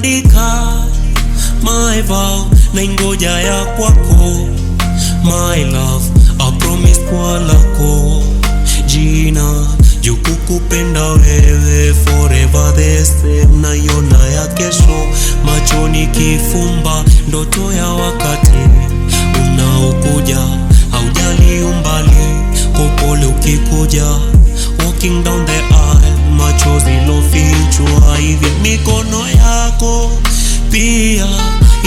andika my vow na ingoja ya kwako. My love, I promise kwa lako jina, juu kukupenda wewe forever the same. Na yona ya kesho machoni kifumba, ndoto ya wakati unaokuja, haujali umbali kopole ukikuja. Walking down the aisle, machozi lofichwa hivi, mikono yako pia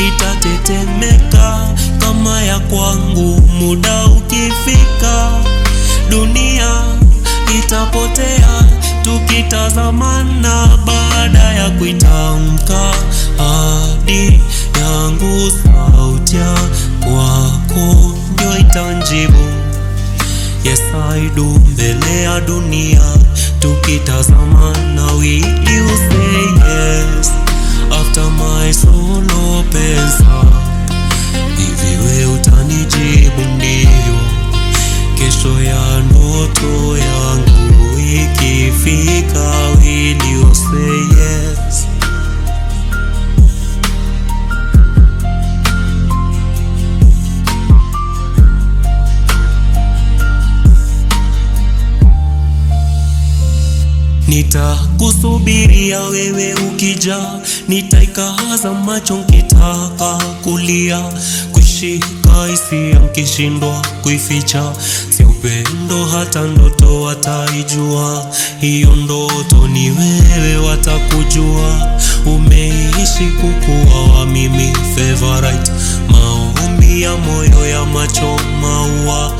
itatetemeka kama ya kwangu. Muda ukifika, dunia itapotea tukitazamana, baada ya kuitamka ahadi yangu. Sauti ya kwako ndio itanjibu yes I do, mbele ya dunia tukitazamana. Will you say yes after my soul opens up? Hivi we utanijibu ndio, kesho ya ndoto yangu ikifika? Will you say yes? Nitakusubiria wewe ukija, nitaikaza macho nkitaka kulia, kushika hisia nkishindwa kuificha. Si upendo hata ndoto wataijua, hiyo ndoto ni wewe watakujua. Umeishi kukuwa wa mimi favorite, maombi ya moyo ya macho maua.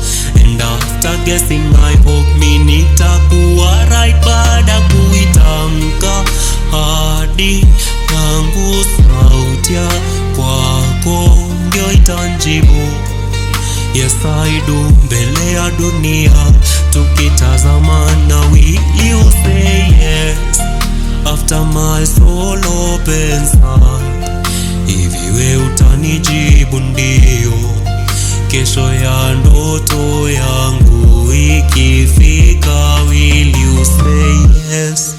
And after guessing I hope mi nitakuwa right, baada kuitamka ahadi yangu. Sauti ya kwako ndio itanjibu yes I do, mbele ya dunia tukitazamana. Will you say yes after my soul opens up? Hivi we utanijibu ndio, kesho ya ndoto yangu ikifika? Will you say yes?